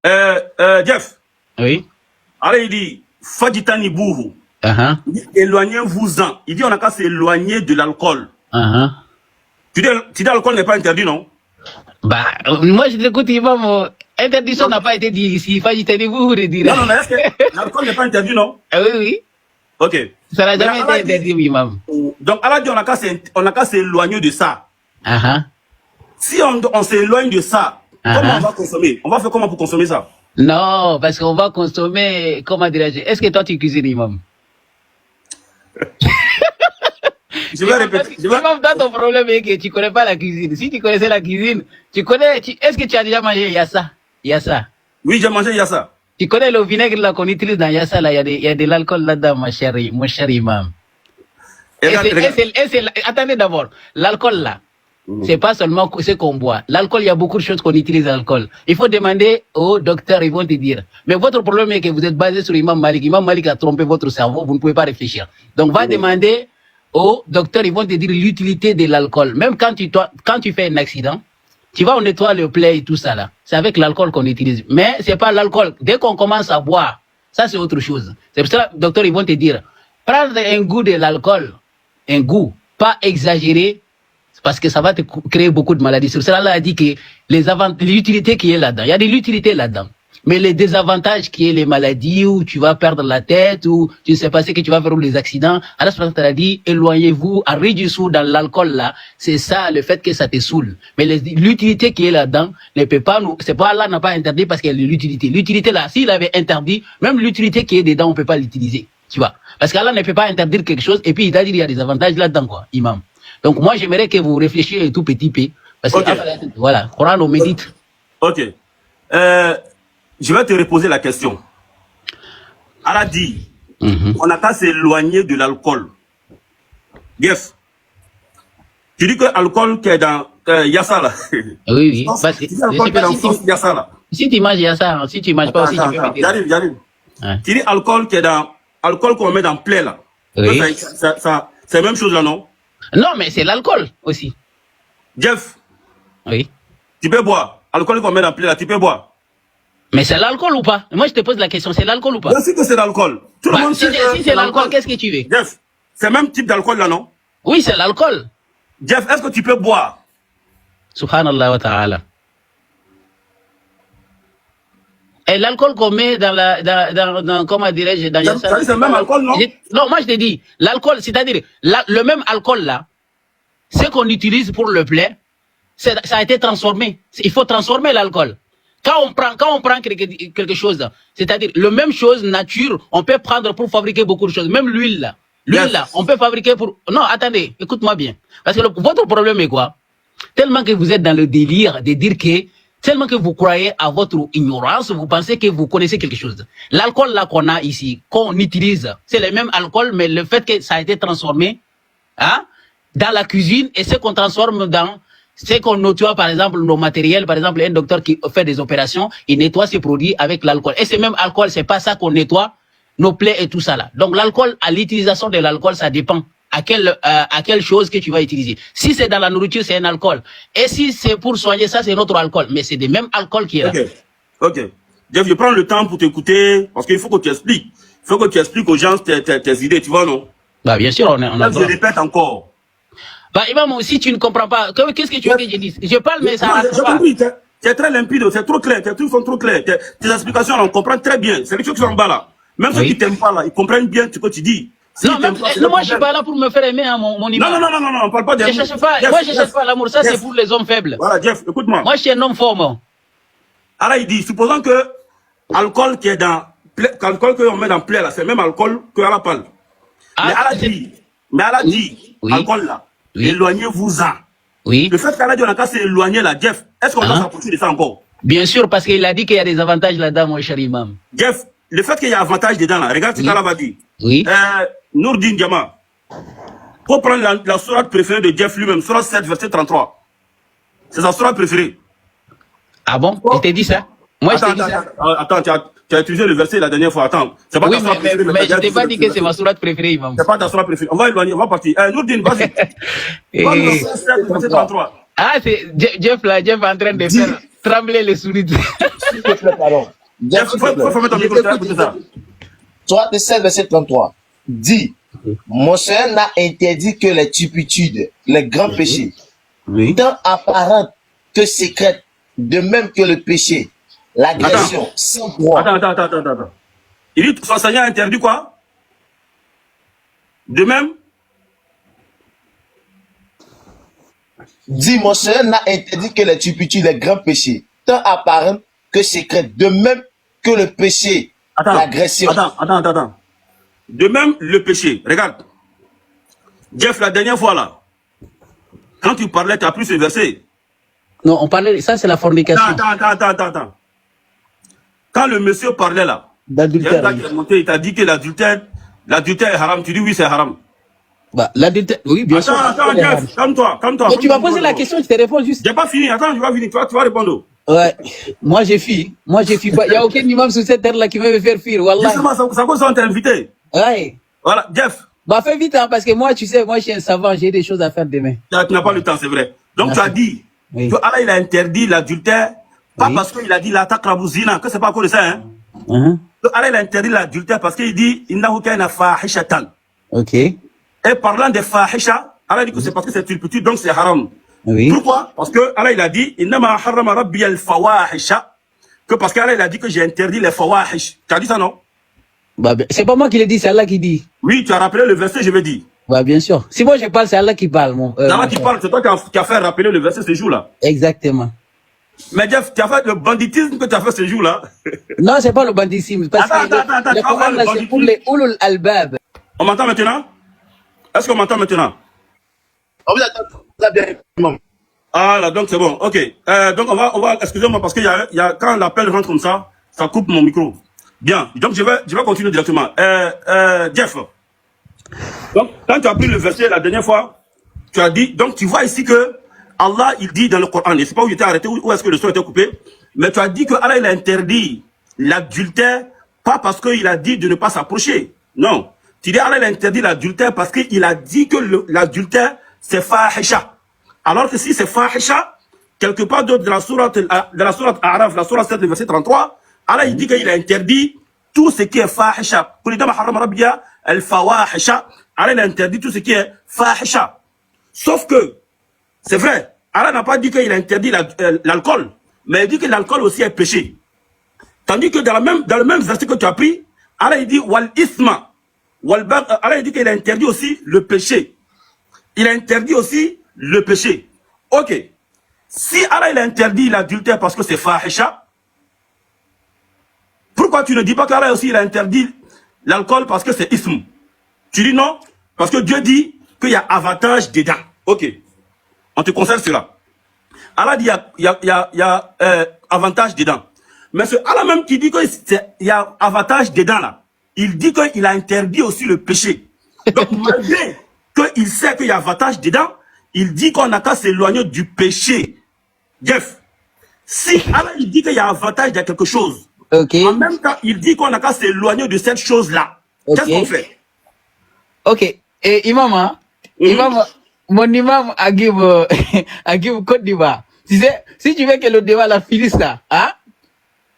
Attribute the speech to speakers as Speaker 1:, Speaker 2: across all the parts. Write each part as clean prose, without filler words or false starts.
Speaker 1: Jeff.
Speaker 2: Oui.
Speaker 1: Alors il dit, Fadjitani Bourou. Éloignez-vous-en. Il dit on n'a qu'à s'éloigner de l'alcool. Tu dis l'alcool n'est pas interdit, non?
Speaker 2: Bah, moi je t'écoute, Imam. Interdiction n'a pas été dit ici. Fadjitani Bourou de dire.
Speaker 1: Non, est-ce que l'alcool n'est pas interdit, non?
Speaker 2: Oui, oui.
Speaker 1: Ok.
Speaker 2: Ça n'a jamais été interdit, Imam.
Speaker 1: Donc, Allah dit on n'a qu'à s'éloigner de ça. Si on s'éloigne de ça, comment on va consommer? On va faire comment pour consommer ça?
Speaker 2: Non, parce qu'on va consommer, comment dirais-je? Est-ce que toi tu cuisines, Imam?
Speaker 1: Je vais répéter.
Speaker 2: Imam, dans ton problème est que tu connais pas la cuisine. Si tu connaissais la cuisine, tu connais, est-ce que tu as déjà mangé yassa? Yassa.
Speaker 1: Oui, j'ai mangé yassa.
Speaker 2: Tu connais le vinaigre là qu'on utilise dans yassa là, il y a de l'alcool là-dedans, mon cher Imam. Attendez d'abord, l'alcool là, c'est pas seulement ce qu'on boit. L'alcool, il y a beaucoup de choses qu'on utilise l'alcool. Il faut demander aux docteurs, ils vont te dire. Mais votre problème est que vous êtes basé sur Imam Malik. Imam Malik a trompé votre cerveau, vous ne pouvez pas réfléchir. Donc, va demander aux docteurs, ils vont te dire l'utilité de l'alcool. Même quand tu fais un accident, tu vas, on nettoie le plaie et tout ça là. C'est avec l'alcool qu'on utilise. Mais c'est pas l'alcool. Dès qu'on commence à boire, ça c'est autre chose. C'est pour ça que les docteurs, ils vont te dire, prendre un goût de l'alcool, un goût, pas exagéré, parce que ça va te créer beaucoup de maladies. C'est pour cela, là, a dit que l'utilité qui est là-dedans, il y a de l'utilité là-dedans. Mais les désavantages qui est les maladies, où tu vas perdre la tête, ou tu ne sais pas ce que tu vas faire, ou les accidents, Allah a dit, éloignez-vous, enrichissez-vous dans l'alcool là, c'est ça, le fait que ça te saoule. Mais l'utilité qui est là-dedans, ne peut pas nous, c'est pas Allah n'a pas interdit parce qu'il y a l'utilité. L'utilité là, s'il avait interdit, même l'utilité qui est dedans, on peut pas l'utiliser. Tu vois. Parce qu'Allah ne peut pas interdire quelque chose, et puis il t'a dit, il y a des avantages là-dedans, quoi, imam. Donc moi, j'aimerais que vous réfléchissiez tout petit peu. Parce que, voilà, Coran, on médite.
Speaker 1: Ok. Je vais te reposer la question. Allah dit, on n'a qu'à s'éloigner de l'alcool. Yes. Tu dis que l'alcool qui est dans Yassa là.
Speaker 2: Oui.
Speaker 1: Tu dis l'alcool qui est dans Yassa là.
Speaker 2: Si tu manges Yassa, si tu manges pas aussi, tu peux mettre.
Speaker 1: J'arrive. Tu dis alcool qui est dans, alcool qu'on met dans plaie là.
Speaker 2: Oui.
Speaker 1: C'est la même chose là, non?
Speaker 2: Non, mais c'est l'alcool aussi.
Speaker 1: Jeff.
Speaker 2: Oui.
Speaker 1: Tu peux boire. Alcool qu'on met dans plaie là, tu peux boire.
Speaker 2: Mais c'est l'alcool ou pas? Moi, je te pose la question, c'est l'alcool ou pas?
Speaker 1: Bien sûr que c'est l'alcool. Tout le monde sait
Speaker 2: si c'est l'alcool, qu'est-ce que tu veux?
Speaker 1: Jeff, c'est le même type d'alcool là, non?
Speaker 2: Oui, c'est l'alcool.
Speaker 1: Jeff, est-ce que tu peux boire?
Speaker 2: Subhanallah wa ta'ala. Et l'alcool qu'on met dans comment dirais-je, dans
Speaker 1: Yassa. C'est le même alcool, non?
Speaker 2: Non, moi je te dis, l'alcool, c'est-à-dire, le même alcool là, ce qu'on utilise pour le plaie, ça a été transformé. Il faut transformer l'alcool. Quand on prend quelque chose, c'est-à-dire, le même chose, nature, on peut prendre pour fabriquer beaucoup de choses. Même l'huile là. L'huile là, on peut fabriquer pour... Non, attendez, écoute-moi bien. Parce que votre problème est quoi? Tellement que vous êtes dans le délire de dire que, tellement que vous croyez à votre ignorance, vous pensez que vous connaissez quelque chose. L'alcool là qu'on a ici, qu'on utilise, c'est le même alcool, mais le fait que ça a été transformé dans la cuisine et ce qu'on transforme dans... C'est qu'on nettoie, par exemple, nos matériels. Par exemple, un docteur qui fait des opérations, il nettoie ses produits avec l'alcool. Et c'est même alcool, c'est pas ça qu'on nettoie nos plaies et tout ça là. Donc, l'alcool, à l'utilisation de l'alcool, ça dépend à quelle chose que tu vas utiliser. Si c'est dans la nourriture, c'est un alcool. Et si c'est pour soigner ça, c'est un autre alcool. Mais c'est le même alcool qui est là.
Speaker 1: Ok. Jeff, je prends le temps pour t'écouter, parce qu'il faut que tu expliques. Il faut que tu expliques aux gens tes idées, tu vois, non?
Speaker 2: Bah, bien sûr, on a...
Speaker 1: Je répète encore.
Speaker 2: Bah, Imam, si tu ne comprends pas, qu'est-ce que tu veux que je dise? Je parle, mais ça
Speaker 1: j'ai compris, c'est très limpide, c'est trop clair, tes trucs sont trop clairs. Tes explications, on comprend très bien. C'est les choses qui sont en bas là. Même ceux qui t'aiment pas là, ils comprennent bien ce que tu dis.
Speaker 2: Non, moi, je suis pas là pour me faire aimer, mon imam.
Speaker 1: Non, on parle pas d'amour.
Speaker 2: Moi, je cherche pas l'amour, ça c'est pour les hommes faibles.
Speaker 1: Voilà, Jeff, écoute-moi.
Speaker 2: Moi, je suis un homme fort, moi.
Speaker 1: Alors, il dit, supposons que l'alcool qui est dans, l'alcool qu'on met dans plaie là, c'est le même alcool que Allah parle. Mais Allah dit, alcool là. Éloignez-vous-en.
Speaker 2: Oui.
Speaker 1: Le fait qu'Allah dit on a qu'à s'éloigner là, Jeff, est-ce qu'on doit s'approcher de ça encore?
Speaker 2: Bien sûr, parce qu'il a dit qu'il y a des avantages là-dedans, mon cher imam.
Speaker 1: Jeff, le fait qu'il y a avantage dedans là, regarde ce qu'Allah va dire.
Speaker 2: Oui.
Speaker 1: Nourdine Diama, pour prendre la sourate préférée de Jeff lui-même, sourate 7, verset 33. C'est sa sourate préférée.
Speaker 2: Ah bon? Il t'a dit ça? Moi, je t'ai dit ça.
Speaker 1: Attends, tu as utilisé le verset la dernière fois. Attends. C'est pas ta sourate préférée.
Speaker 2: Mais je t'ai pas dit que c'est ma sourate préférée, imam.
Speaker 1: C'est pas ta sourate préférée. On va éloigner, on va partir. Nourdine, vas-y. Verset 33.
Speaker 2: Ah, c'est Jeff là, Jeff est en train de faire trembler les souris.
Speaker 3: S'il te plaît, pardon.
Speaker 1: Jeff, il faut fermer ton micro, tu vas écouter ça.
Speaker 3: Soit 16, verset 33. Dit, mon Seigneur n'a interdit que les turpitudes, les grands péchés,
Speaker 1: Oui.
Speaker 3: tant apparentes que secrètes, de même que le péché, l'agression, sans droit.
Speaker 1: Attends. Il dit, son Seigneur a interdit quoi? De même?
Speaker 3: Dit, mon Seigneur n'a interdit que les turpitudes, les grands péchés, tant apparentes que secrètes, de même que le péché, l'agression.
Speaker 1: Attends. De même, le péché. Regarde. Jeff, la dernière fois là, quand tu parlais, tu as pris ce verset.
Speaker 2: Non, on parlait, ça c'est la fornication.
Speaker 1: Attends. Quand le monsieur parlait là,
Speaker 2: D'adultère.
Speaker 1: il t'a dit que l'adultère est haram. Tu dis oui, c'est haram.
Speaker 2: Bah, l'adultère, oui, bien sûr.
Speaker 1: Attends, Jeff, calme-toi.
Speaker 2: Mais tu vas poser la question, je te réponds juste.
Speaker 1: J'ai pas fini. Attends, je vais finir. Tu vas répondre.
Speaker 2: Ouais. Moi, j'ai fui. Il n'y a aucun imam sur cette terre-là qui veut me faire fuir. Wallah.
Speaker 1: Justement, c'est à cause qu'on t'a invité.
Speaker 2: Ouais.
Speaker 1: Voilà, Jeff.
Speaker 2: Bah, fais vite, hein, parce que moi, tu sais, moi, je suis un savant, j'ai des choses à faire demain.
Speaker 1: Tu n'as pas le temps, c'est vrai. Donc,
Speaker 2: Merci.
Speaker 1: tu as dit
Speaker 2: Oui.
Speaker 1: que Allah, il a interdit l'adultère, pas
Speaker 2: Oui.
Speaker 1: parce qu'il a dit la takrabuzina, que c'est pas à cause de ça, hein. Que Allah, il a interdit l'adultère parce qu'il dit innahu kana fahishatan.
Speaker 2: Ok.
Speaker 1: Et parlant des fahisha, Allah dit que c'est parce que c'est turpitude, donc c'est haram.
Speaker 2: Oui.
Speaker 1: Pourquoi? Parce que Allah, il a dit innama harrama rabbi al-fawahisha, que parce qu'Allah, il a dit que j'ai interdit les fawahish. Tu as dit ça, non?
Speaker 2: Bah, c'est pas moi qui l'ai dit, c'est Allah qui dit.
Speaker 1: Oui, tu as rappelé le verset, je vais dire.
Speaker 2: Bah, bien sûr. Si moi je parle, c'est Allah qui parle, mon.
Speaker 1: C'est Allah
Speaker 2: mon
Speaker 1: qui
Speaker 2: frère.
Speaker 1: parle, c'est toi qui as fait rappeler le verset ce jour-là.
Speaker 2: Exactement.
Speaker 1: Mais Jeff, tu as fait le banditisme que tu as fait ce jour-là.
Speaker 2: Non, c'est pas le banditisme. Parce que
Speaker 1: Attends,
Speaker 2: le Coran, là, c'est pour les ulul albab.
Speaker 1: On m'entend maintenant? Est-ce qu'on m'entend maintenant?
Speaker 3: On vous attend très bien, imam.
Speaker 1: Ah là, donc c'est bon, ok. Donc on va excusez-moi parce qu'il y a quand l'appel rentre comme ça coupe mon micro. Bien, donc je vais continuer directement. Jeff, donc quand tu as pris le verset la dernière fois, tu as dit, donc tu vois ici que Allah, il dit dans le Coran, et c'est pas où il était arrêté, où est-ce que le son était coupé, mais tu as dit que Allah, il a interdit l'adultère, pas parce qu'il a dit de ne pas s'approcher. Non. Tu dis Allah, il a interdit l'adultère parce qu'il a dit que l'adultère, c'est fahisha. Alors que si c'est fahisha, quelque part d'autre de la sourate A'raf, la sourate 7, verset 33, Allah, il dit qu'il a interdit tout ce qui est fahisha. Allah, il a interdit tout ce qui est fahisha. Sauf que, c'est vrai, Allah n'a pas dit qu'il a interdit l'alcool, mais il dit que l'alcool aussi est péché. Tandis que dans le même verset que tu as pris, Allah il dit wal isma, Allah il dit qu'il a interdit aussi le péché. Il a interdit aussi le péché. Ok. Si Allah il a interdit l'adultère parce que c'est fahisha, pourquoi tu ne dis pas qu'Allah aussi il a interdit l'alcool parce que c'est ism? Tu dis non, parce que Dieu dit qu'il y a avantage dedans. Ok. On te concerne cela. Allah dit il y a avantage dedans. Mais c'est Allah même qui dit qu'il y a avantage dedans là. Il dit qu'il a interdit aussi le péché. Donc malgré qu'il sait qu'il y a avantage dedans, il dit qu'on n'a qu'à s'éloigner du péché. Jeff, si Allah il dit qu'il y a avantage dans quelque chose,
Speaker 2: Okay.
Speaker 1: En même temps, il dit qu'on n'a qu'à s'éloigner de cette chose-là.
Speaker 2: Okay.
Speaker 1: Qu'est-ce qu'on fait?
Speaker 2: Ok. Et imam, mon imam Agib Côte d'Ivoire. Tu sais, si tu veux que le débat la finisse là, hein?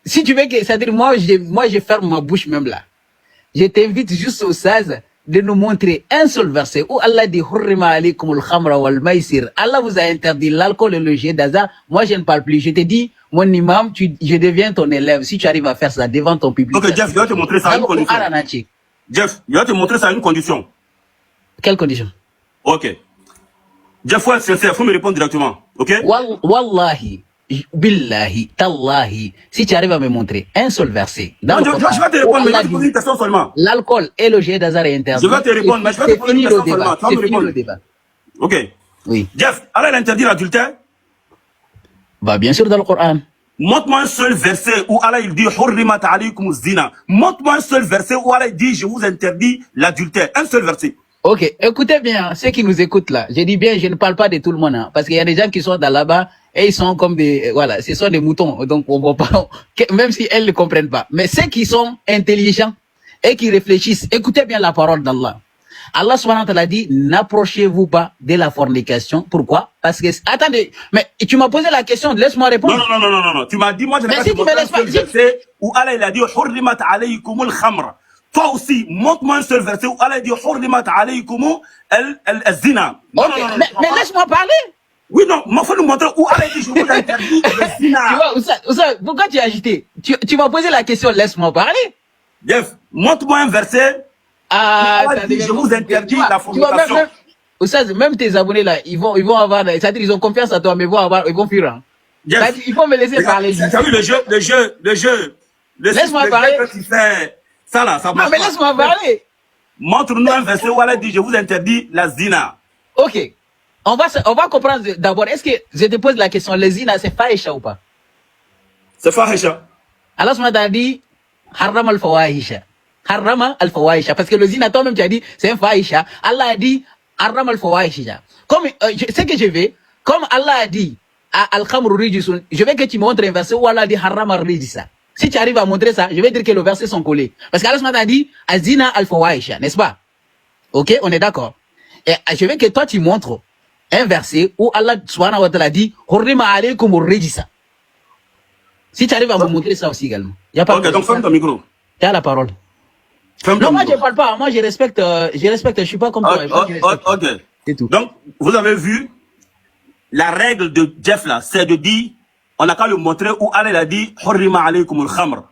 Speaker 2: Si tu veux que, c'est-à-dire moi je ferme ma bouche même là. Je t'invite juste au 16 de nous montrer un seul verset où Allah dit Hurrima alaykum al-khamra wal maisir. Allah vous a interdit l'alcool et le jeu d'hasard. Moi je ne parle plus. Je te dis, mon imam, je deviens ton élève si tu arrives à faire ça devant ton public.
Speaker 1: Ok, Jeff, je vais te montrer ça à une condition. Jeff, je vais te montrer ça à une condition.
Speaker 2: Quelle condition?
Speaker 1: Ok. Jeff, ouais, sincère, faut me répondre directement. Ok?
Speaker 2: Wallahi, billahi, tallahi, si tu arrives à me montrer un seul verset.
Speaker 1: Non, je vais te répondre, mais je vais te poser une question seulement.
Speaker 2: L'alcool et le jet d'hasard est interdit.
Speaker 1: Je vais te répondre, mais je vais te poser une question seulement. Tu vas me répondre.
Speaker 2: Le débat.
Speaker 1: Ok.
Speaker 2: Oui.
Speaker 1: Jeff, Allah interdit l'adultère?
Speaker 2: Bah, bien sûr, dans le Coran.
Speaker 1: Montre-moi un seul verset où Allah il dit Hurrimat alaykum zina. Montre-moi un seul verset où Allah dit je vous interdis l'adultère. Un seul verset.
Speaker 2: Ok, écoutez bien, ceux qui nous écoutent là. Je dis bien, je ne parle pas de tout le monde, hein, parce qu'il y a des gens qui sont dans là-bas et ils sont comme des, voilà, ce sont des moutons. Donc on voit pas, même si elles ne comprennent pas. Mais ceux qui sont intelligents et qui réfléchissent, écoutez bien la parole d'Allah. Allah subhanahu wa ta'ala dit, n'approchez-vous pas de la fornication. Pourquoi? Parce que, attendez, mais tu m'as posé la question, laisse-moi répondre.
Speaker 1: Non. Tu m'as dit, moi, je n'ai pas
Speaker 2: si tu me laisses pas,
Speaker 1: verset où Allah, il a dit, hurrimat alaykumul khamra. Toi aussi, montre-moi un seul verset où Allah a dit, hurrimat alaykumul zina.
Speaker 2: Mais laisse-moi parler.
Speaker 1: Oui, non, il faut nous montrer où Allah dit, je vous interdis le zina.
Speaker 2: Tu vois, pourquoi tu as agité? Tu m'as posé la question, laisse-moi parler.
Speaker 1: Jeff, montre-moi un verset. Dit, je vous interdis la fornication.
Speaker 2: Même tes abonnés là, ils vont avoir, c'est-à-dire ils ont confiance à toi, mais ils vont fuir. Hein.
Speaker 1: Jeff,
Speaker 2: il faut me laisser parler.
Speaker 1: Tu as vu le jeu.
Speaker 2: Laisse-moi parler.
Speaker 1: Tu fais ça là, ça marche.
Speaker 2: Non, mais laisse-moi parler.
Speaker 1: Montre-nous un verset où Allah dit, je vous interdis la zina.
Speaker 2: Ok. On va comprendre d'abord. Est-ce que je te pose la question, le zina c'est fahisha ou pas?
Speaker 1: C'est fahisha.
Speaker 2: Allah subhanahu wa ta'ala dit, haram al-fawahisha. Harama al-fawahisha. Parce que le zina, toi-même, tu as dit, c'est un fahisha. Allah a dit, haram al-fawahisha. Comme, ce que je vais, comme Allah a dit, al-khamru rijisun, je veux que tu montres un verset où Allah a dit, haram al-rijisa. Si tu arrives à montrer ça, je vais dire que les versets sont collés. Parce qu'Allah subhanahu wa ta'ala a dit, azina al-fawahisha, n'est-ce pas? Ok, on est d'accord. Et je veux que toi, tu montres un verset où Allah subhanahu wa ta'ala dit, hurrima alaykum rijisa. Si tu arrives à me montrer ça aussi également. Y a pas
Speaker 1: ok, donc ferme ton micro.
Speaker 2: Tu as la parole. Non, moi je parle pas. Moi je respecte, je suis pas comme toi.
Speaker 1: Ok.
Speaker 2: C'est tout.
Speaker 1: Donc, vous avez vu, la règle de Jeff là, c'est de dire, on n'a qu'à le montrer où Allah a dit, hurrima alaykum al-khamr.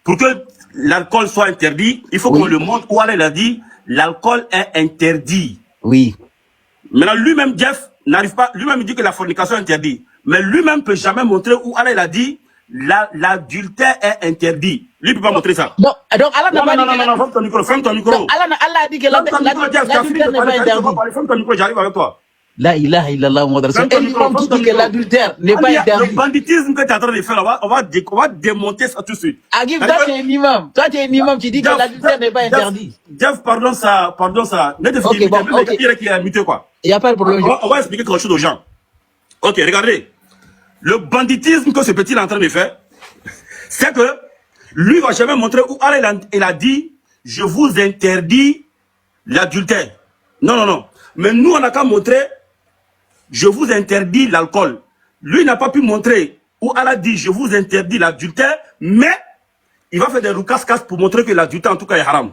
Speaker 1: Pour que l'alcool soit interdit, il faut qu'on le montre où Allah a dit, l'alcool est interdit.
Speaker 2: Oui.
Speaker 1: Maintenant, lui-même, Jeff, n'arrive pas, lui-même, il dit que la fornication est interdite. Mais lui-même peut jamais montrer où Allah a dit, l'adultère est interdit. Lui, il peut pas montrer ça.
Speaker 2: Donc Allah n'a pas dit.
Speaker 1: Non, ferme ton micro.
Speaker 2: Donc, Allah a dit que l'adultère n'est pas interdit.
Speaker 1: Ferme ton micro, j'arrive avec toi.
Speaker 2: La ilaha illallah, Muhammad Rasul. Et l'imam qui dit que l'adultère n'est pas interdit.
Speaker 1: Le banditisme que tu es en train de faire, on va démonter ça tout de suite.
Speaker 2: Agib, toi tu es un imam. Toi tu es un imam qui dit que l'adultère n'est pas interdit.
Speaker 1: Jeff, pardon ça.
Speaker 2: Ok, bon, ok.
Speaker 1: Il a muté quoi.
Speaker 2: Il n'y a pas de problème.
Speaker 1: On va expliquer quelque chose aux gens. Ok, regardez. Le banditisme que ce petit est en train de faire, c'est que lui va jamais montrer où Allah il a dit, je vous interdis l'adultère. Non. Mais nous, on n'a qu'à montrer, je vous interdis l'alcool. Lui n'a pas pu montrer où Allah dit, je vous interdis l'adultère, mais il va faire des roucas-cas pour montrer que l'adultère, en tout cas, est haram.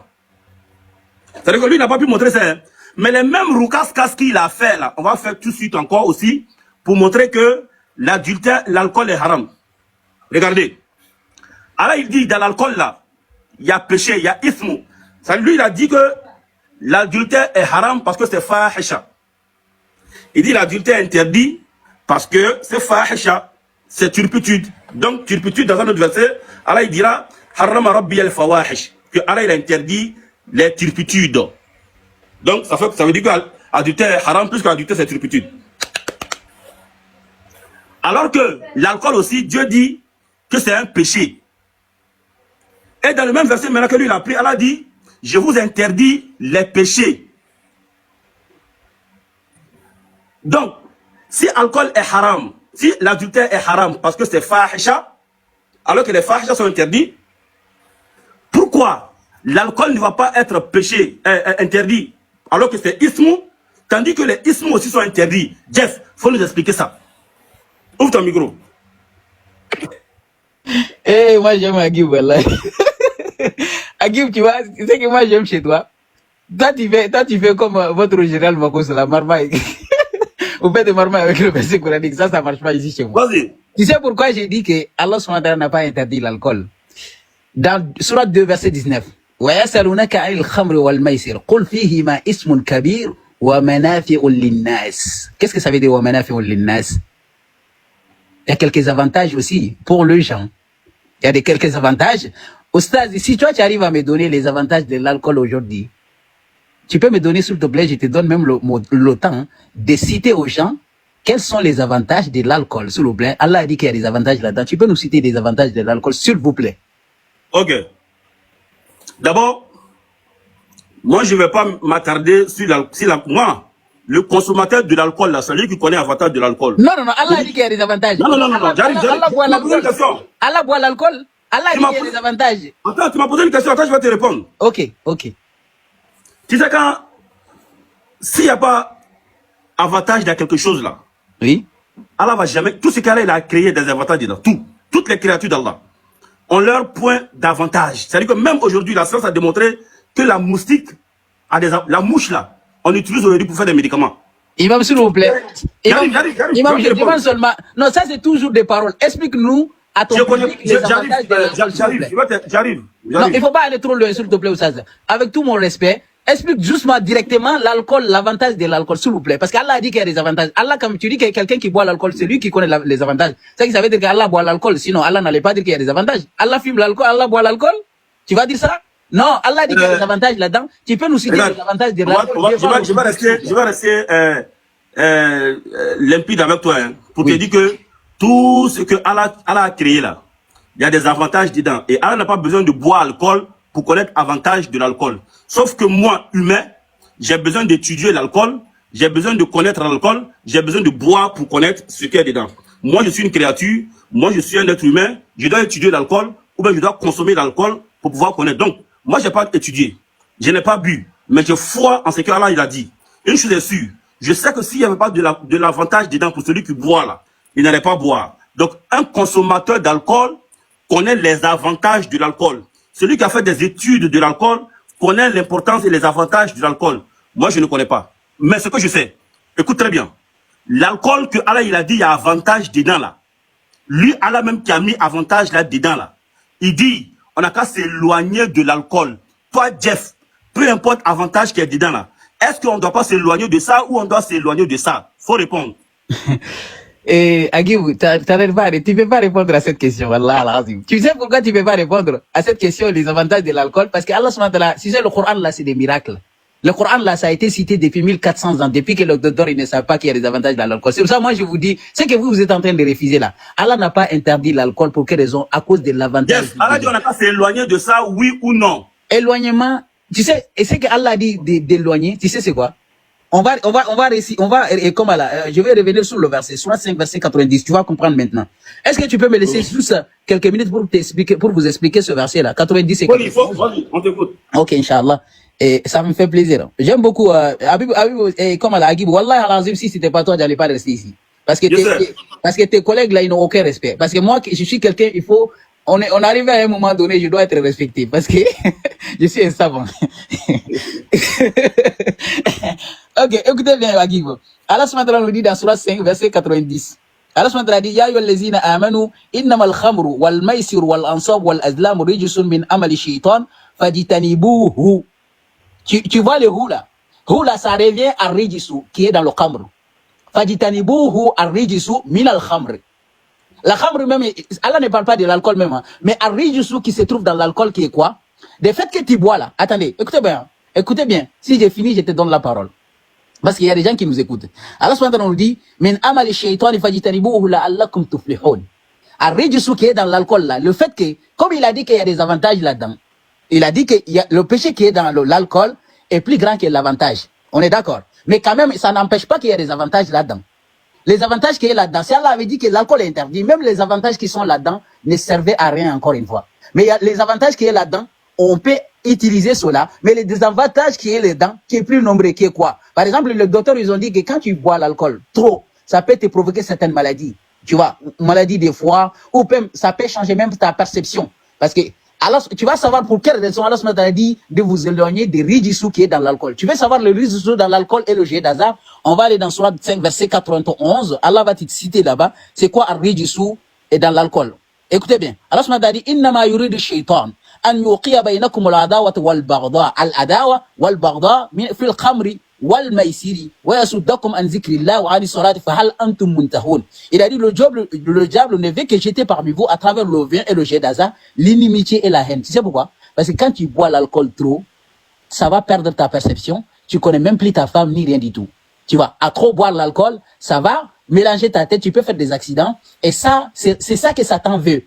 Speaker 1: C'est-à-dire que lui n'a pas pu montrer ça. Hein. Mais les mêmes roucas-cas qu'il a fait, là, on va faire tout de suite encore aussi, pour montrer que l'adultère, l'alcool est haram. Regardez. Allah, il dit, dans l'alcool, là, il y a péché, il y a ismu. Lui, il a dit que l'adultère est haram parce que c'est fahisha. Il dit l'adultère est interdit parce que c'est fahisha, c'est turpitude. Donc, turpitude, dans un autre verset, Allah, il dira, harama rabbi al-fawahish. Que Allah, il a interdit les turpitudes. Donc, ça veut dire que l'adultère est haram plus que l'adultère, c'est turpitude. Alors que l'alcool aussi, Dieu dit que c'est un péché. Et dans le même verset, maintenant que lui il a pris, Allah dit, je vous interdis les péchés. Donc, si l'alcool est haram, si l'adultère est haram parce que c'est fahisha, alors que les fahisha sont interdits, pourquoi l'alcool ne va pas être péché, interdit, alors que c'est ismu, tandis que les ismu aussi sont interdits? Jeff, il faut nous expliquer ça. Ouvre ton micro.
Speaker 2: Eh, moi j'aime Agib, voilà. Agib, tu vois, c'est que moi j'aime chez toi. Toi tu fais comme votre général Makos, la marmaille. Vous faites des marmailles avec le verset coranique, ça marche pas ici chez moi.
Speaker 1: Vas-y.
Speaker 2: Tu sais pourquoi j'ai dit que Allah subhanahu wa ta'ala n'a pas interdit l'alcool? Dans Surat 2, verset 19. وَيَسَلُونَكَ عَنِ الْخَمْرِ وَالْمَيْسِرِ قُلْ فِيهِمَا اسْمٌ كَبِيرٌ وَمَنَافِعٌ لِلنَّاسِ. Qu'est-ce que ça veut dire وَمَنَافِعٌ لِلنَّاسِ? Il y a quelques avantages aussi pour les gens. Il y a quelques avantages. Oustaz, si toi tu arrives à me donner les avantages de l'alcool aujourd'hui, tu peux me donner s'il te plaît, je te donne même le temps de citer aux gens quels sont les avantages de l'alcool, s'il vous plaît. Allah a dit qu'il y a des avantages là-dedans. Tu peux nous citer des avantages de l'alcool, s'il vous plaît.
Speaker 1: Ok. D'abord, moi je ne vais pas m'attarder sur moi, le consommateur de l'alcool, là, celui qui connaît l'avantage de l'alcool.
Speaker 2: Non, Allah a dit qu'il y a des avantages.
Speaker 1: Non, j'arrive.
Speaker 2: Allah boit l'alcool. Allah boit l'alcool. Allah a dit qu'il y a des avantages.
Speaker 1: Attends, tu m'as posé une question, attends, je vais te répondre.
Speaker 2: Ok.
Speaker 1: Tu sais, quand, s'il n'y a pas avantage dans quelque chose là,
Speaker 2: oui,
Speaker 1: Allah va jamais, tout ce qu'Allah il a créé des avantages dedans, toutes les créatures d'Allah ont leur point d'avantage. C'est-à-dire que même aujourd'hui, la science a démontré que la moustique a la mouche là, on utilise aujourd'hui pour faire des médicaments.
Speaker 2: Imam, s'il vous plaît. Imam,
Speaker 1: j'arrive,
Speaker 2: je demande seulement. Non, ça c'est toujours des paroles. Explique-nous à ton public les avantages de l'alcool.
Speaker 1: J'arrive.
Speaker 2: Non, il ne faut pas aller trop loin, s'il te plaît, Oussaz. Avec tout mon respect, explique justement directement l'alcool, l'avantage de l'alcool, s'il vous plaît. Parce qu'Allah a dit qu'il y a des avantages. Allah, comme tu dis qu'il y a quelqu'un qui boit l'alcool, c'est lui qui connaît les avantages. C'est ça veut dire qu'Allah boit l'alcool. Sinon, Allah n'allait pas dire qu'il y a des avantages. Allah fume l'alcool, Allah boit l'alcool. Tu vas dire ça? Non, Allah dit qu'il y a des avantages là-dedans. Tu peux nous citer les avantages de l'alcool?
Speaker 1: Je vais rester limpide avec toi, hein, pour te dire que tout ce que Allah a créé là, il y a des avantages dedans. Et Allah n'a pas besoin de boire l'alcool pour connaître l'avantage de l'alcool. Sauf que moi, humain, j'ai besoin d'étudier l'alcool, j'ai besoin de connaître l'alcool, j'ai besoin de boire pour connaître ce qu'il y a dedans. Moi, je suis une créature, moi, je suis un être humain, je dois étudier l'alcool, ou bien je dois consommer l'alcool pour pouvoir connaître. Donc, moi, je n'ai pas étudié, je n'ai pas bu, mais je foi en ce qu'Allah il a dit. Une chose est sûre, je sais que s'il n'y avait pas de l'avantage dedans pour celui qui boit là, il n'allait pas boire. Donc, un consommateur d'alcool connaît les avantages de l'alcool. Celui qui a fait des études de l'alcool connaît l'importance et les avantages de l'alcool. Moi, je ne connais pas. Mais ce que je sais, écoute très bien. L'alcool que Allah il a dit, il y a avantage dedans là. Lui, Allah même qui a mis avantage là dedans là. Il dit, on n'a qu'à s'éloigner de l'alcool. Toi, Jeff, peu importe avantage qu'il y a dedans là. Est-ce qu'on ne doit pas s'éloigner de ça ou on doit s'éloigner de ça? Faut répondre.
Speaker 2: Et Agibou, tu ne peux pas répondre à cette question. Allah, tu sais pourquoi tu ne peux pas répondre à cette question, les avantages de l'alcool? Parce que Allah, si c'est le Coran là, c'est des miracles. Le Coran là, ça a été cité depuis 1400 ans, depuis que le docteur il ne savait pas qu'il y a des avantages dans l'alcool. C'est pour ça, moi, je vous dis, ce que vous êtes en train de refuser là. Allah n'a pas interdit l'alcool pour quelle raison? À cause de l'avantage.
Speaker 1: Yes, Allah dit on n'a pas s'éloigner de ça, oui ou non?
Speaker 2: Éloignement, tu sais, et ce que Allah a dit d'éloigner, tu sais c'est quoi? On va, comme là, je vais revenir sur le verset, sur 5, verset 90, tu vas comprendre maintenant. Est-ce que tu peux me laisser juste quelques minutes pour t'expliquer, pour vous expliquer ce verset-là, 90 et 90.
Speaker 1: Vas-y, on t'écoute.
Speaker 2: Ok, Inch'Allah. Et ça me fait plaisir. J'aime beaucoup, Habib, comme là, Agib, Wallah, al-Azim, si c'était pas toi, j'allais pas rester ici. Parce que tes collègues là, ils n'ont aucun respect. Parce que moi, je suis quelqu'un, il faut, on arrive à un moment donné, je dois être respecté. Parce que je suis un savant. Ok, écoutez bien, Agib. Allah subhanahu nous dit dans Surah 5, verset 90. Allah subhanahu dit, Ya ayyuhallazina amanu, innamal khamru wal maisir wal ansab wal azlam rijsun min amali shaitan, fajitanibuhu. Tu vois le hou là? Hou là, ça revient à rijisu, qui est dans le khamr. Fajitanibuhu ar-rijisu min al-khamr. La khamr même, Allah ne parle pas de l'alcool même, hein, mais ar-rijisu qui se trouve dans l'alcool qui est quoi? Le fait que tu bois là, attendez, écoutez bien, si j'ai fini, je te donne la parole. Parce qu'il y a des gens qui nous écoutent. Allah subhanahu wa ta'ala nous dit, min amali shaytani fajitanibuhu la'allakum tuflihun. Ar-rijisu qui est dans l'alcool là, le fait que, comme il a dit qu'il y a des avantages là-dedans, il a dit que le péché qui est dans l'alcool est plus grand que l'avantage. On est d'accord. Mais quand même, ça n'empêche pas qu'il y ait des avantages là-dedans. Les avantages qui est là-dedans, si Allah avait dit que l'alcool est interdit, même les avantages qui sont là-dedans ne servaient à rien encore une fois. Mais il y a les avantages qui est là-dedans, on peut utiliser cela, mais les désavantages qui est là-dedans, qui est plus nombreux, qui est quoi? Par exemple, les docteurs, ils ont dit que quand tu bois l'alcool trop, ça peut te provoquer certaines maladies. Tu vois, maladie des foies, ou même, ça peut changer même ta perception. Parce que, alors, tu vas savoir pour quelle raison Allah a dit de vous éloigner des rijissous qui est dans l'alcool. Tu veux savoir le rijissou dans l'alcool et le jet d'hasard? On va aller dans Surah 5, verset 91. Allah va te citer là-bas. C'est quoi un rijissou et dans l'alcool? Écoutez bien. Allah a dit, Innama yuridu shaitan, an yuqiya baynakum al-adawata wal-baghdha. Al-adawa wal-baghdha fil khamri wal-maisiri wa yasuddakum an zikrillah wa ani salati fahal antum muntahun. Il a dit le diable ne veut que jeter parmi vous à travers le vin et le jet d'hasard l'inimitié et la haine. Tu sais pourquoi? Parce que quand tu bois l'alcool trop, ça va perdre ta perception. Tu connais même plus ta femme ni rien du tout. Tu vois, à trop boire l'alcool, ça va mélanger ta tête, tu peux faire des accidents. Et ça, c'est ça que Satan veut.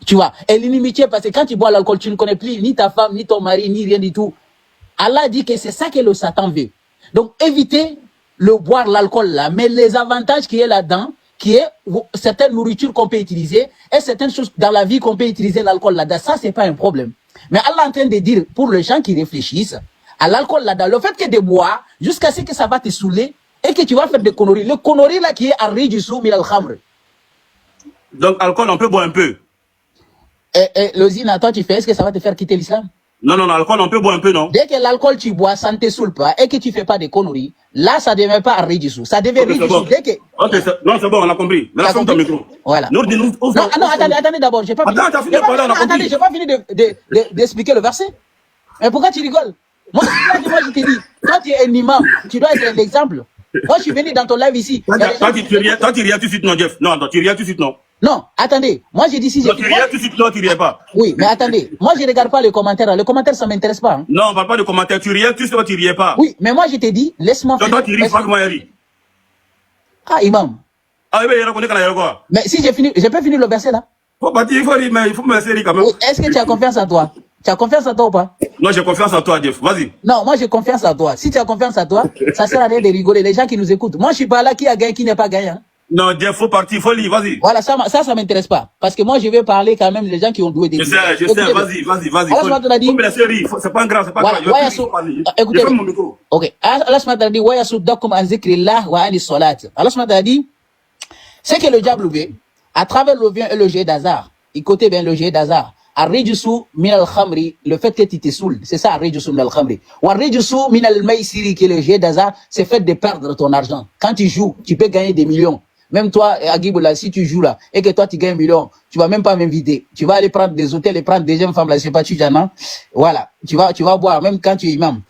Speaker 2: Tu vois, et l'inimitié, parce que quand tu bois l'alcool, tu ne connais plus ni ta femme, ni ton mari, ni rien du tout. Allah dit que c'est ça que le Satan veut. Donc, évitez le boire l'alcool là, mais les avantages qui est là-dedans, qui est certaines nourritures qu'on peut utiliser, et certaines choses dans la vie qu'on peut utiliser l'alcool là-dedans, ça c'est pas un problème. Mais Allah est en train de dire, pour les gens qui réfléchissent, À l'alcool là-dedans, le fait que de boire, jusqu'à ce que ça va te saouler et que tu vas faire des conneries. Le connerie là qui est arrivé du sou, minal khamr.
Speaker 1: Donc, alcool, on peut boire un peu.
Speaker 2: Et le zina, toi tu fais, est-ce que ça va te faire quitter l'islam?
Speaker 1: Non, non, non, alcool, on peut boire un peu, non?
Speaker 2: Dès que l'alcool tu bois, ça ne te saoule pas et que tu fais pas des conneries, là ça ne devient pas arrivé du sou. Ça devient
Speaker 1: Okay,
Speaker 2: arrivé du
Speaker 1: bon.
Speaker 2: sou. Dès que...
Speaker 1: Ok, non, c'est bon, on a compris. Mais là, ferme ton micro.
Speaker 2: Voilà.
Speaker 1: Non,
Speaker 2: Attendez d'abord, j'ai pas fini.
Speaker 1: Attends, t'as fini de parler, on a compris.
Speaker 2: Attendez, j'ai pas fini d'expliquer le verset. Mais pourquoi tu rigoles? Moi, je t'ai dit, toi tu es un imam, tu dois être un exemple. Moi, je suis venu dans ton live ici.
Speaker 1: Toi, tu riais tout de suite, non, Jeff. Non, tu riais tout de suite, non.
Speaker 2: Non, attendez. Moi, j'ai dit si j'ai...
Speaker 1: Tu riais tout de suite, non, tu riais pas.
Speaker 2: Oui, mais attendez. Moi, je regarde pas les commentaires. Les commentaires, ça m'intéresse pas. Hein.
Speaker 1: Non, on parle pas de commentaires. Tu riais tout de suite, tu riais pas.
Speaker 2: Oui, mais moi, je t'ai dit, laisse-moi
Speaker 1: faire. Toi, tu ris, franchement, Yari.
Speaker 2: Ah, imam.
Speaker 1: Ah oui, mais il reconnaît qu'on a quoi.
Speaker 2: Mais si j'ai pas fini le verset là.
Speaker 1: Faut partir, il faut rire, mais il faut me laisser rire quand même.
Speaker 2: Oui, est-ce que tu as confiance en toi? Tu as confiance en toi ou pas?
Speaker 1: Non, j'ai confiance en toi, Jeff. Vas-y.
Speaker 2: Non, moi j'ai confiance en toi. Si tu as confiance en toi, ça sert à rien de rigoler. Les gens qui nous écoutent. Moi, je suis pas là qui a gagné, qui n'est pas gagné. Hein.
Speaker 1: Non, Jeff, faut partir, faut lire, vas-y.
Speaker 2: Voilà, ça m'intéresse pas. Parce que moi, je vais parler quand même des gens qui ont doué des...
Speaker 1: Je sais, vas-y.
Speaker 2: Allah dit...
Speaker 1: Faut me laisser rire, c'est pas grave, c'est pas grave.
Speaker 2: Écoutez,
Speaker 1: je ferme mon micro.
Speaker 2: Ok. Allah dit, wa yasuddakum an zikrillah wa ani salat. Allah dit, c'est que le diable veut, à travers le vin et le jet d'hasard, écoutez bien le jet d'hasard, Arrijusu min al-khamri, le fait que tu te saoules, c'est ça Arrijusu min al-khamri. Ou Arrijusu min al-maisiri, qui est le jet d'hasard, c'est fait de perdre ton argent. Quand tu joues, tu peux gagner des millions. Même toi, Aguiboula, si tu joues là, et que toi tu gagnes 1 million, tu vas même pas m'inviter. Tu vas aller prendre des hôtels et prendre des jeunes femmes là, je sais pas, tu non? Voilà. Tu vas boire, même quand tu es imam.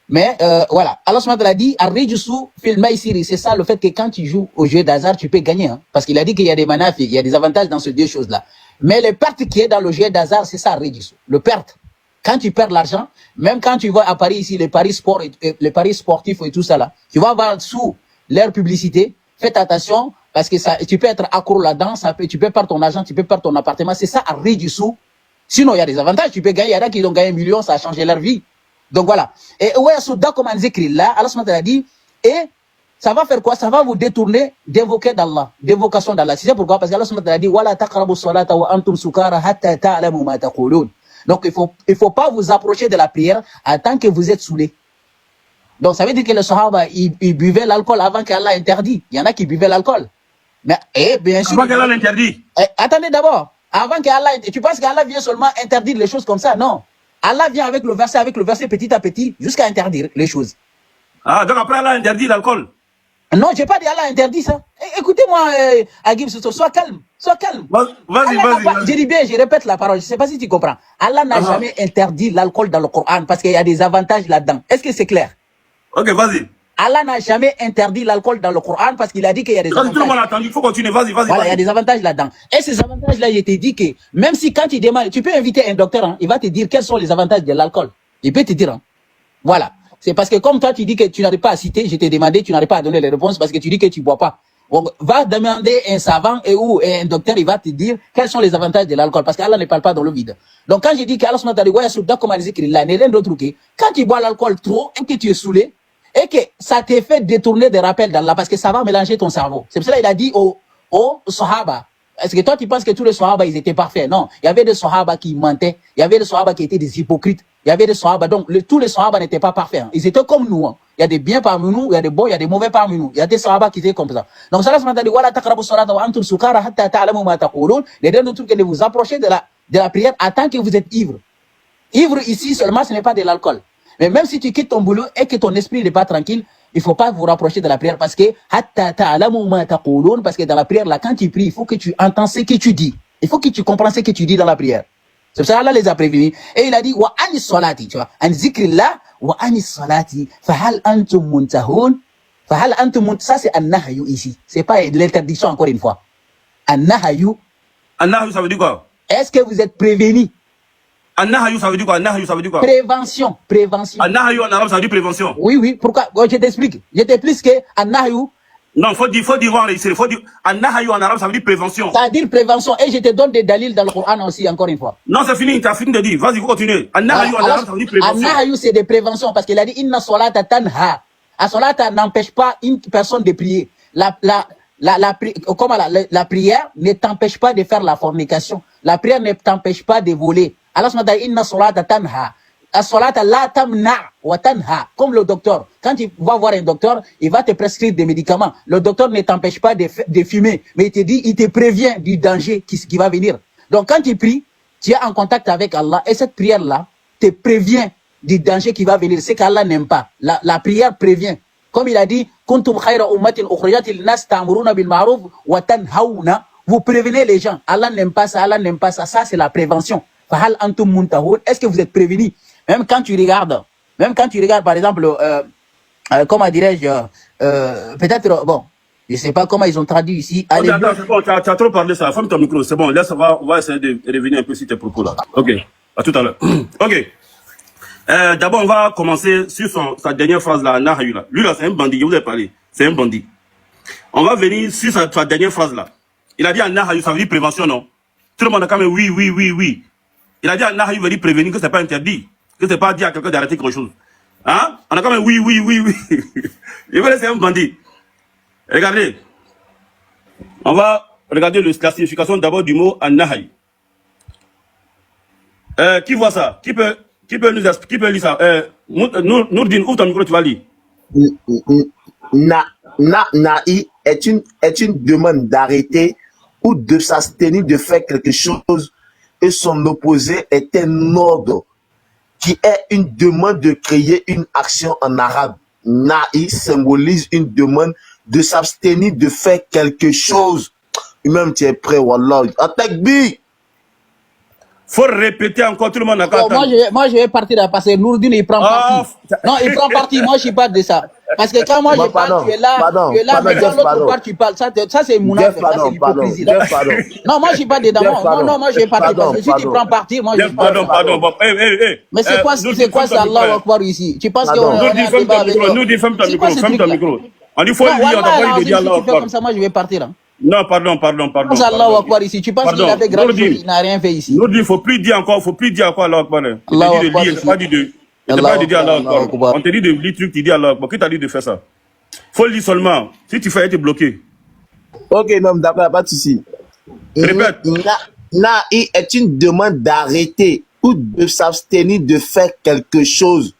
Speaker 2: Mais voilà, Allah subhanahu wa ta'ala a dit Arrijusu fil maisiri, c'est ça le fait que quand tu joues au jeu d'hasard, tu peux gagner. Hein, parce qu'il a dit qu'il y a des manafis, il y a des avantages dans ces deux choses-là. Mais le perte qui est dans le jeu d'hasard, c'est ça Arrijusu. Le perte. Quand tu perds l'argent, même quand tu vas à Paris ici, les paris sport, les paris sportifs et tout ça là, tu vas voir sous leur publicité, faites attention, parce que ça, tu peux être accro là-dedans, tu peux perdre ton argent, tu peux perdre ton appartement, c'est ça Arrijusu. Sinon, il y a des avantages, tu peux gagner, il y en a qui ont gagné 1 million, ça a changé leur vie. Donc voilà. Et ouais, comme on écrit là, Allah a dit, et ça va faire quoi? Ça va vous détourner d'invoquer d'Allah, d'invocation d'Allah. C'est pourquoi? Parce qu'Allah a dit, wala taqrabu salata wa antum sukara hatta ta'lamu ma taqulun. Donc il faut pas vous approcher de la prière en tant que vous êtes saoulé. Donc ça veut dire que les Sahaba, ils buvaient l'alcool avant qu'Allah interdit. Il y en a qui buvaient l'alcool. Mais, bien sûr.
Speaker 1: Avant qu'Allah l'interdit.
Speaker 2: Attendez d'abord. Avant qu'Allah, tu penses qu'Allah vient seulement interdire les choses comme ça? Non. Allah vient avec le verset petit à petit, jusqu'à interdire les choses.
Speaker 1: Ah, donc après Allah interdit l'alcool?
Speaker 2: Non, j'ai pas dit Allah interdit ça. Écoutez-moi, Agib, sois calme. Sois calme.
Speaker 1: Vas-y.
Speaker 2: Je dis bien, je répète la parole, je sais pas si tu comprends. Allah n'a jamais interdit l'alcool dans le Coran, parce qu'il y a des avantages là-dedans. Est-ce que c'est clair?
Speaker 1: Ok, vas-y.
Speaker 2: Allah n'a jamais interdit l'alcool dans le Coran parce qu'il a dit qu'il y a des avantages.
Speaker 1: Tout le monde a entendu, il faut continuer, vas-y.
Speaker 2: Voilà, il y a des avantages là-dedans. Et ces avantages-là, il te dit que même si quand tu demandes, tu peux inviter un docteur, hein, il va te dire quels sont les avantages de l'alcool. Il peut te dire. Hein. Voilà. C'est parce que comme toi, tu dis que tu n'arrives pas à citer, je t'ai demandé, tu n'arrives pas à donner les réponses parce que tu dis que tu bois pas. Donc, va demander un savant ou un docteur, il va te dire quels sont les avantages de l'alcool parce qu'Allah ne parle pas dans le vide. Donc quand je dis qu'Allah subhanahu wa ta'ala n'est rien d'autre que quand tu bois l'alcool trop et que tu es saoulé, et que ça te fait détourner des rappels d'Allah parce que ça va mélanger ton cerveau. C'est pour cela qu'il a dit aux Sahaba. Est-ce que toi tu penses que tous les Sahaba ils étaient parfaits? Non. Il y avait des Sahaba qui mentaient. Il y avait des Sahaba qui étaient des hypocrites. Il y avait des Sahaba. Donc tous les Sahaba n'étaient pas parfaits. Hein. Ils étaient comme nous. Hein. Il y a des biens parmi nous, il y a des bons, il y a des mauvais parmi nous. Il y a des Sahaba qui étaient comme ça. Donc ça dit wala taqrabu salata wa antum sukara hatta ta'lamu ma taqulun. Les deux trucs que de vous approcher de la prière en tant que vous êtes ivre. Ivre ici seulement ce n'est pas de l'alcool. Mais même si tu quittes ton boulot et que ton esprit n'est pas tranquille, il ne faut pas vous rapprocher de la prière parce que dans la prière, là, quand tu pries, il faut que tu entends ce que tu dis. Il faut que tu comprennes ce que tu dis dans la prière. C'est pour ça qu'Allah les a prévenus. Et il a dit, wa anis salati, tu vois, an zikrillah, wa anis salati, fahal antum muntahun, fahal antum muntahun, ça c'est an-nahyu ici. C'est pas l'interdiction encore une fois. An-nahyu.
Speaker 1: An-nahyu, ça veut dire quoi?
Speaker 2: Est-ce que vous êtes prévenus?
Speaker 1: An-nahyu, ça veut dire quoi? An-nahyu, ça veut dire quoi?
Speaker 2: Prévention.
Speaker 1: An-nahyu en arabe, ça veut dire prévention.
Speaker 2: Oui. Pourquoi? Je t'explique. Je t'explique que an-nahyu.
Speaker 1: Non, faut dire an-nahyu en arabe, ça veut dire prévention.
Speaker 2: Ça veut dire prévention. Et je te donne des dalils dans le Coran aussi, encore une fois.
Speaker 1: Non, c'est fini, tu as fini de dire. Vas-y, vous continuez. An-nahyu en arabe, ça veut dire prévention.
Speaker 2: An-nahyu, c'est des préventions, parce qu'il a dit, inna salata tanha. La salata n'empêche pas une personne de prier. La prière ne t'empêche pas de faire la fornication. La prière ne t'empêche pas de voler. Allah subhanahu wa ta'ala, inna salata tanha. as-salata la tamna wa tanha. Comme le docteur. Quand tu vas voir un docteur, il va te prescrire des médicaments. Le docteur ne t'empêche pas de fumer, mais il te dit, il te prévient du danger qui va venir. Donc quand tu pries, tu es en contact avec Allah et cette prière-là te prévient du danger qui va venir. C'est qu'Allah n'aime pas. La prière prévient. Comme il a dit, kuntum khayra ummatin ukhrijat lin-nas ta'muruna bil ma'ruf wa tanhauna. Vous prévenez les gens. Allah n'aime pas ça, Allah n'aime pas ça. Ça, c'est la prévention. Fahal antum muntahun. Est-ce que vous êtes prévenus? Même quand tu regardes, par exemple, comment dirais-je, peut-être, bon, je ne sais pas comment ils ont traduit ici.
Speaker 1: Okay, attends, c'est bon, tu as trop parlé ça. Ferme ton micro, c'est bon. Laisse, on va essayer de revenir un peu sur tes propos là. Ok, à tout à l'heure. Ok. D'abord, on va commencer sur sa dernière phrase là, Nahayu là. Lui là, c'est un bandit, je vous ai parlé. C'est un bandit. On va venir sur sa dernière phrase là. Il a dit à Nahayu, ça veut dire prévention, non? Tout le monde a quand même oui. Il a dit à Nahayu, veut dire prévenir que c'est pas interdit. Que c'est pas dire à quelqu'un d'arrêter quelque chose. Hein? On a quand même oui. Il veut laisser un bandit. Regardez. On va regarder la signification d'abord du mot an-nahy. Qui voit ça? Qui peut nous expliquer? Qui peut lire ça? Nourdine, ouvre ton micro, tu vas lire.
Speaker 3: Nahi est une demande d'arrêter ou de s'abstenir de faire quelque chose et son opposé est un ordre qui est une demande de créer une action en arabe. Nahi symbolise une demande de s'abstenir de faire quelque chose. Même tu es prêt, Wallah. Attaque bi.
Speaker 1: Faut répéter encore, tout le monde a
Speaker 2: bon, moi, je vais partir là parce que Nourdine, il prend parti. Non, il prend parti. Moi, je ne suis pas de ça. Parce que quand moi, je parle, tu es là, mais quand l'autre part, tu parles. Ça c'est mon affaire. Ça, c'est l'hypocrisie. Non, moi, je ne suis pas dedans. Non, moi, je vais partir. Parce que si tu prends parti, moi, je ne suis pas
Speaker 1: Pardon.
Speaker 2: Mais c'est quoi ça, Allah Akbar ici? Tu penses qu'on a un débat avec toi?
Speaker 1: Nous, ferme ton micro. On dit, faut lire, on n'a pas dit Allah Akbar.
Speaker 2: Comme ça, moi, je vais partir.
Speaker 1: Non, pardon.
Speaker 2: Allah Akbar ici. Tu penses qu'il a fait grand chose, il n'a rien fait ici.
Speaker 1: Il ne faut plus dire encore Allah Akbar. Il n'a pas dit de dire Allah Akbar. On te dit de lire truc, tu dis Allah Akbar. Qui t'a dit de faire ça? Faut le dire seulement. Si tu fais, tu es bloqué.
Speaker 3: Ok, non, d'accord, pas de souci.
Speaker 1: Répète.
Speaker 3: Nahi est une demande d'arrêter ou de s'abstenir de faire quelque chose.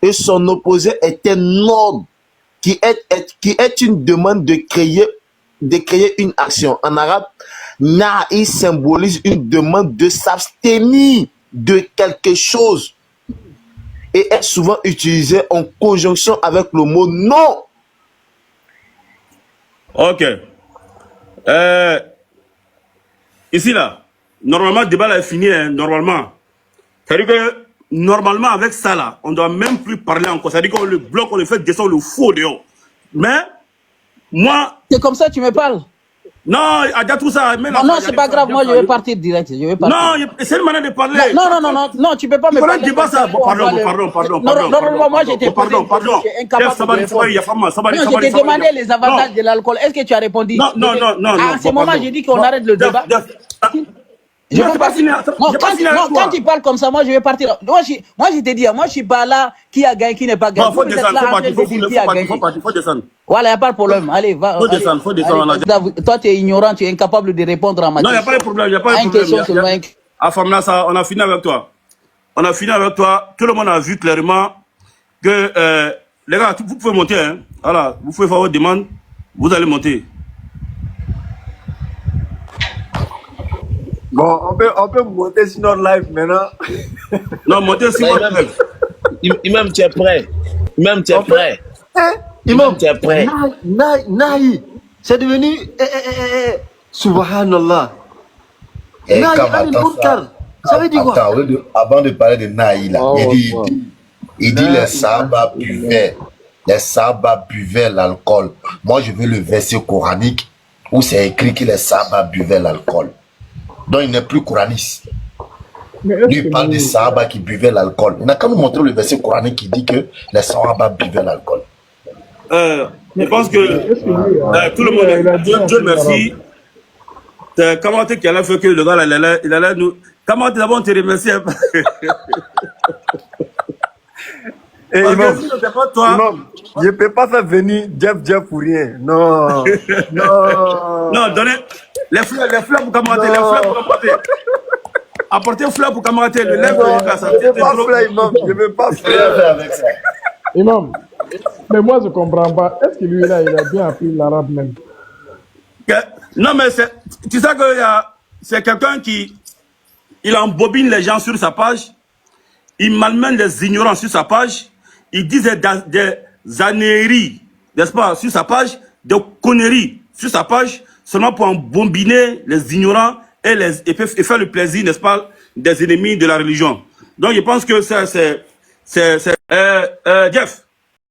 Speaker 3: Et son opposé est un ordre qui est une demande de créer une action. En arabe, Nahi symbolise une demande de s'abstenir de quelque chose et est souvent utilisé en conjonction avec le mot non.
Speaker 1: Ok. Ici là, normalement le débat là est fini, hein, normalement. C'est-à-dire que normalement avec ça là, on ne doit même plus parler encore. C'est-à-dire qu'on le bloque, on le fait descendre le faux dehors. Mais moi...
Speaker 2: C'est comme ça que tu me parles?
Speaker 1: Non, il y a tout ça.
Speaker 2: Non, c'est pas grave, moi je vais partir direct.
Speaker 1: Non, c'est une manière de parler.
Speaker 2: Non, tu peux pas me parler.
Speaker 1: Débat ça. Pardon.
Speaker 2: Non, moi j'étais incapable de répondre. Non, je t'ai demandé les avantages de l'alcool. Est-ce que tu as répondu?
Speaker 1: Non.
Speaker 2: À ce moment, j'ai dit qu'on arrête le débat. Je vais pas finir. Quand tu parles comme ça, moi je vais partir. Moi je t'ai dit, moi je suis pas là qui a gagné, qui n'est pas gagné.
Speaker 1: Faut descendre.
Speaker 2: Voilà, il n'y a pas de problème. Allez, va.
Speaker 1: Faut descendre.
Speaker 2: Toi, tu es ignorant, tu es incapable de répondre à ma question.
Speaker 1: Non, il n'y a pas de problème. À Famna, ça, on a fini avec toi. Tout le monde a vu clairement que, les gars, vous pouvez monter, hein. Voilà, vous pouvez faire votre demande, vous allez monter.
Speaker 4: Bon, on peut monter sur notre live maintenant.
Speaker 1: Non, monter sur votre live.
Speaker 3: Imam, tu es prêt.
Speaker 4: Imam, tu es prêt. Nahi, c'est devenu... Subhanallah. Ça veut dire quoi?
Speaker 5: Attends, avant de parler de Nahi, là, il dit les Sahaba buvaient l'alcool. Moi, je veux le verset coranique où c'est écrit que les Sahaba buvaient l'alcool. Donc, il n'est plus coraniste. Lui, il parle des Sahaba qui buvaient l'alcool. Il n'a qu'à nous montrer le verset coranique qui dit que les Sahaba buvaient l'alcool.
Speaker 1: Je pense que tout le monde, Dieu merci. Comment tu as fait que le gars, il allait nous... Comment tu d'abord te remercier?
Speaker 4: Je ne peux pas faire venir Jeff pour rien. Non.
Speaker 1: Non, donnez les fleurs pour commenter. apportez fleur pour Kamaraté, le lève
Speaker 4: Non,
Speaker 1: de ça.
Speaker 4: je ne veux pas faire, imam. Je ne veux pas
Speaker 5: Rien
Speaker 4: faire.
Speaker 5: faire avec ça.
Speaker 6: Imam, mais moi je comprends pas. Est-ce que lui là, il a bien appris l'arabe même?
Speaker 1: Non, mais tu sais que c'est quelqu'un qui il embobine les gens sur sa page, il malmène les ignorants sur sa page, il dit des âneries, n'est-ce pas, sur sa page, des conneries sur sa page, seulement pour embobiner les ignorants et faire le plaisir, n'est-ce pas, des ennemis de la religion. Donc je pense que ça, c'est Jeff,